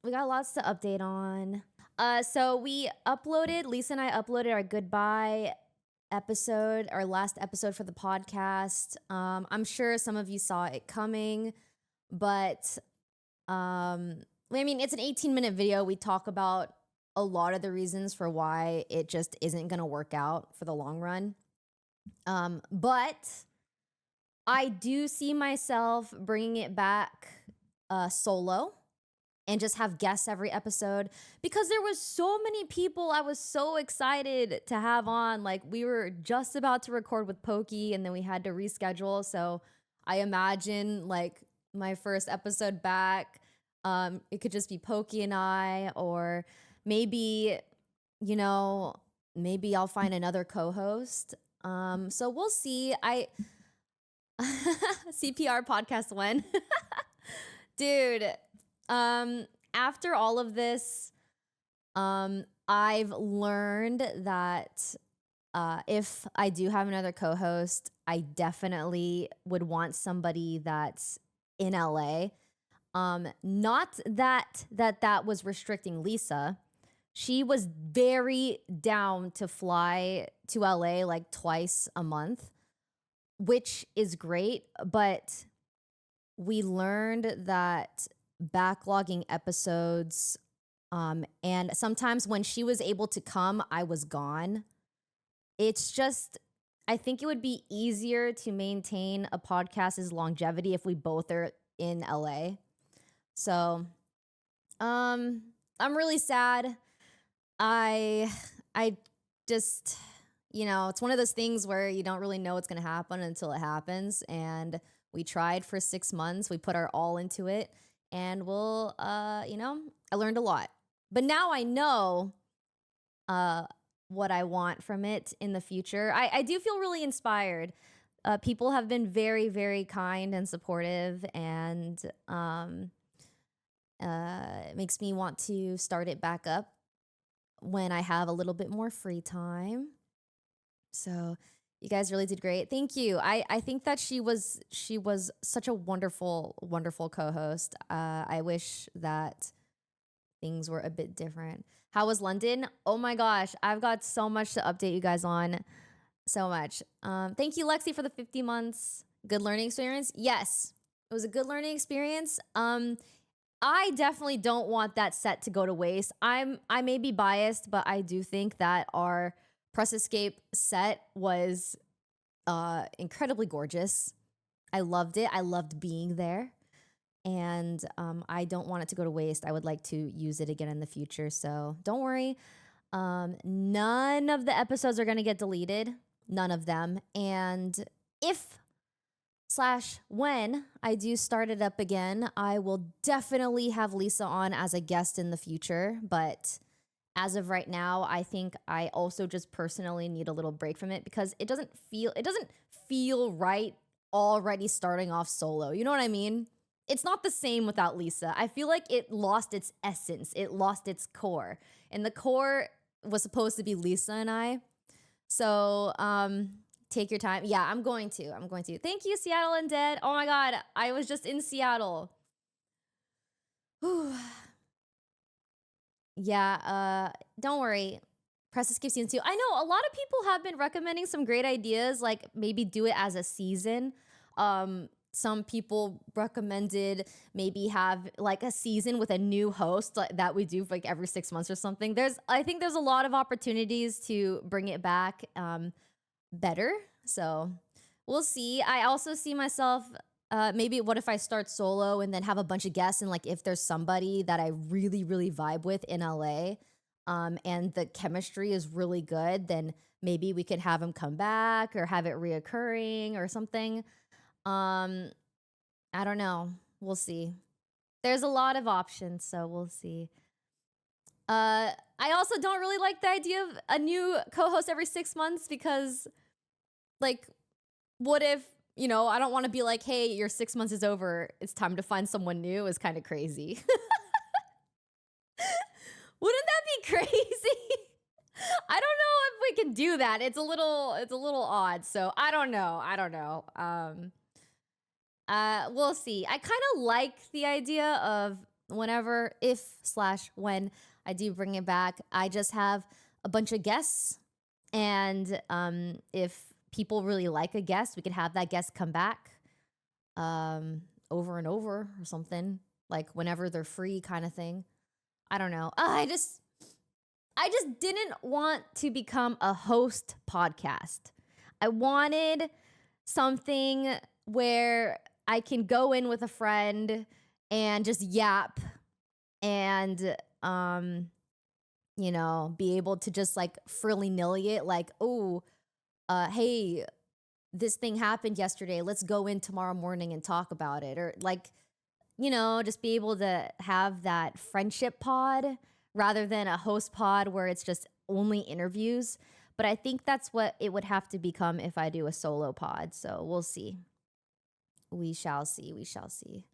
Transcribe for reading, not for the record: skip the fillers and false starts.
We got lots to update on. So Lisa and I uploaded our goodbye episode, our last episode for the podcast. I'm sure some of you saw it coming, but I mean, it's an 18-minute video. We talk about a lot of the reasons for why it just isn't going to work out for the long run. But I do see myself bringing it back solo and just have guests every episode because there was so many people I was so excited to have on. Like, we were just about to record with Pokey and then we had to reschedule. So I imagine like my first episode back, it could just be Pokey and I, or maybe, maybe I'll find another co-host. So we'll see. CPR podcast when dude, after all of this, I've learned that if I do have another co-host, I definitely would want somebody that's in LA. Not that was restricting Lisa. She was very down to fly to LA like twice a month, which is great, but we learned that backlogging episodes, and sometimes when she was able to come, I was gone. It's just, I think it would be easier to maintain a podcast's longevity if we both are in LA. So, I'm really sad. I just, it's one of those things where you don't really know what's going to happen until it happens. And we tried for 6 months. We put our all into it. And I learned a lot. But now I know what I want from it in the future. I do feel really inspired. People have been very, very kind and supportive. And it makes me want to start it back up when I have a little bit more free time. So you guys really did great. Thank you. I think that she was such a wonderful, wonderful co-host. I wish that things were a bit different. How was London? Oh my gosh, I've got so much to update you guys on. So much. Thank you, Lexi, for the 50 months. Good learning experience. Yes, it was a good learning experience. I definitely don't want that set to go to waste. I may be biased, but I do think that our Press Escape set was incredibly gorgeous. I loved it. I loved being there. And I don't want it to go to waste. I would like to use it again in the future. So don't worry. None of the episodes are going to get deleted. None of them. And when I do start it up again, I will definitely have Lisa on as a guest in the future. But as of right now, I think I also just personally need a little break from it because it doesn't feel right already starting off solo. You know what I mean? It's not the same without Lisa. I feel like it lost its essence. It lost its core. And the core was supposed to be Lisa and I. So, take your time. Yeah, I'm going to. Thank you, Seattle Undead. Oh my God, I was just in Seattle. Whew. Yeah, don't worry. Press Escape Season 2. I know a lot of people have been recommending some great ideas, like maybe do it as a season. Some people recommended maybe have like a season with a new host that we do for like every 6 months or something. I think there's a lot of opportunities to bring it back better. So we'll see. I also see myself maybe what if I start solo and then have a bunch of guests, and like if there's somebody that I really, really vibe with in LA, and the chemistry is really good, then maybe we could have him come back or have it reoccurring or something. I don't know. We'll see. There's a lot of options, so we'll see. I also don't really like the idea of a new co-host every 6 months because, like, what if, I don't want to be like, hey, your 6 months is over. It's time to find someone new is kind of crazy. Wouldn't that be crazy? I don't know if we can do that. It's a little odd. So I don't know. We'll see. I kind of like the idea of whenever, if slash when I do bring it back, I just have a bunch of guests. And if people really like a guest, we could have that guest come back over and over or something, like whenever they're free, kind of thing. I don't know. I just didn't want to become a host podcast. I wanted something where I can go in with a friend and just yap and be able to just like frilly nilly it, like, oh, hey, this thing happened yesterday. Let's go in tomorrow morning and talk about it. Or like, just be able to have that friendship pod rather than a host pod where it's just only interviews. But I think that's what it would have to become if I do a solo pod. So we'll see. We shall see. We shall see.